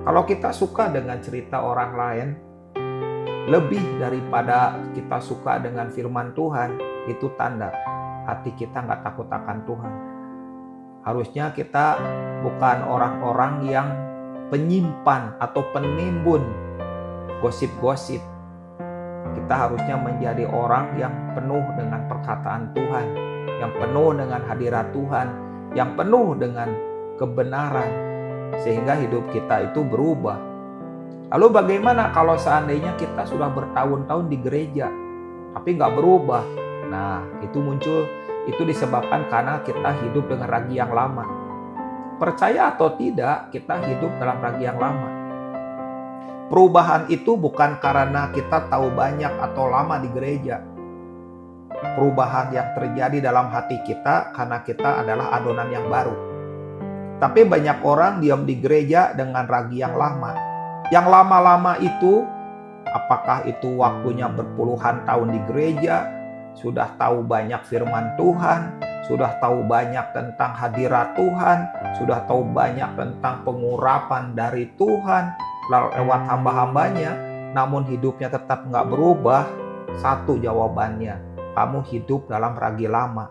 Kalau kita suka dengan cerita orang lain, lebih daripada kita suka dengan firman Tuhan, itu tanda hati kita nggak takut akan Tuhan. Harusnya kita bukan orang-orang yang penyimpan atau penimbun gosip-gosip. Kita harusnya menjadi orang yang penuh dengan perkataan Tuhan, yang penuh dengan hadirat Tuhan, yang penuh dengan kebenaran, sehingga hidup kita itu berubah. Lalu bagaimana kalau seandainya kita sudah bertahun-tahun di gereja, tapi nggak berubah? Nah, itu disebabkan karena kita hidup dengan ragi yang lama. Percaya atau tidak, kita hidup dalam ragi yang lama. Perubahan itu bukan karena kita tahu banyak atau lama di gereja. Perubahan yang terjadi dalam hati kita karena kita adalah adonan yang baru. Tapi banyak orang diam di gereja dengan ragi yang lama. Yang lama-lama itu, apakah itu waktunya berpuluhan tahun di gereja, sudah tahu banyak firman Tuhan, sudah tahu banyak tentang hadirat Tuhan, sudah tahu banyak tentang pengurapan dari Tuhan lewat hamba-hambanya, namun hidupnya tetap nggak berubah. Satu jawabannya, kamu hidup dalam ragi lama,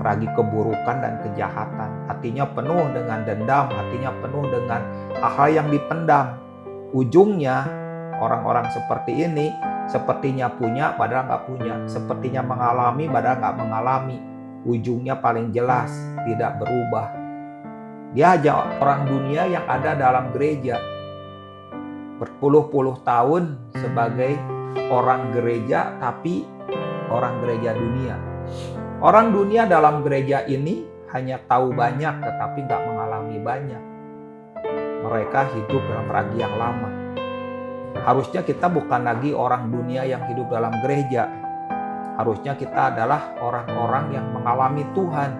ragi keburukan dan kejahatan. Hatinya penuh dengan dendam, hatinya penuh dengan hal-hal yang dipendam. Ujungnya orang-orang seperti ini sepertinya punya padahal nggak punya, sepertinya mengalami padahal nggak mengalami. Ujungnya paling jelas tidak berubah. Dia hanya orang dunia yang ada dalam gereja, berpuluh-puluh tahun sebagai orang gereja, tapi orang gereja dunia. Orang dunia dalam gereja ini hanya tahu banyak tetapi nggak mengalami banyak. Mereka hidup dalam ragi yang lama. Harusnya kita bukan lagi orang dunia yang hidup dalam gereja. Harusnya kita adalah orang-orang yang mengalami Tuhan.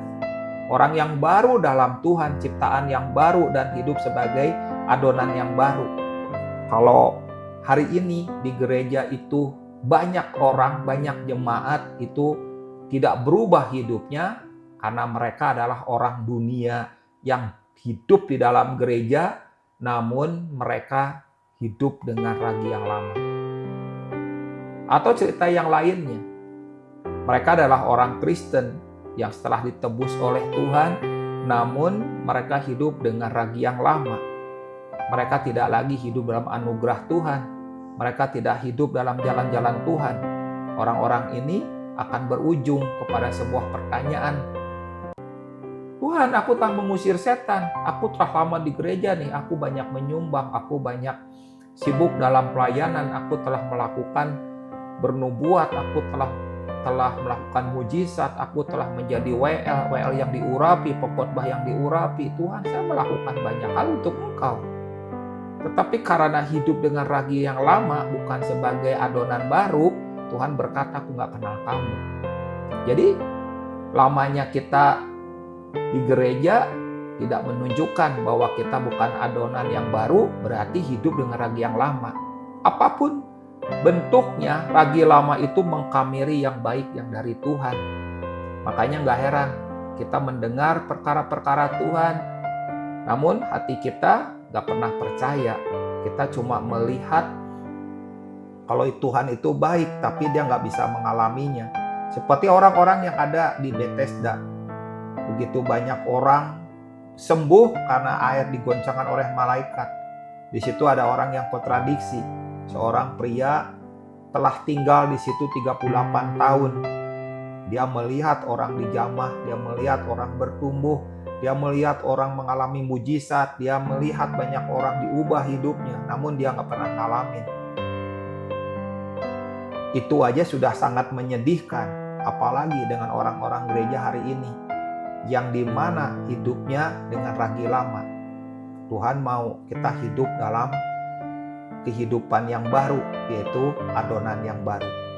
Orang yang baru dalam Tuhan, ciptaan yang baru dan hidup sebagai adonan yang baru. Kalau hari ini di gereja itu banyak orang, banyak jemaat itu tidak berubah hidupnya karena mereka adalah orang dunia yang hidup di dalam gereja, namun mereka hidup dengan ragi yang lama. Atau cerita yang lainnya, mereka adalah orang Kristen yang setelah ditebus oleh Tuhan, namun mereka hidup dengan ragi yang lama. Mereka tidak lagi hidup dalam anugerah Tuhan. Mereka tidak hidup dalam jalan-jalan Tuhan. Orang-orang ini akan berujung kepada sebuah pertanyaan. Tuhan, aku telah mengusir setan. Aku telah lama di gereja nih. Aku banyak menyumbang. Aku banyak sibuk dalam pelayanan. Aku telah melakukan bernubuat. Aku telah melakukan mujizat. Aku telah menjadi WL yang diurapi, pengkhotbah yang diurapi. Tuhan, saya melakukan banyak hal untuk Engkau. Tetapi karena hidup dengan ragi yang lama, bukan sebagai adonan baru, Tuhan berkata, aku gak kenal kamu. Jadi, lamanya kita di gereja tidak menunjukkan bahwa kita bukan adonan yang baru, berarti hidup dengan ragi yang lama. Apapun bentuknya, ragi lama itu mengkamiri yang baik yang dari Tuhan. Makanya gak heran kita mendengar perkara-perkara Tuhan, namun hati kita gak pernah percaya. Kita cuma melihat kalau Tuhan itu baik, tapi dia gak bisa mengalaminya. Seperti orang-orang yang ada di Bethesda. Begitu banyak orang sembuh karena air digoncangkan oleh malaikat. Di situ ada orang yang kontradiksi. Seorang pria telah tinggal di situ 38 tahun. Dia melihat orang dijamah, dia melihat orang bertumbuh, dia melihat orang mengalami mujizat, dia melihat banyak orang diubah hidupnya, namun dia nggak pernah ngalamin. Itu aja sudah sangat menyedihkan, apalagi dengan orang-orang gereja hari ini, yang dimana hidupnya dengan ragi lama. Tuhan mau kita hidup dalam kehidupan yang baru, yaitu adonan yang baru.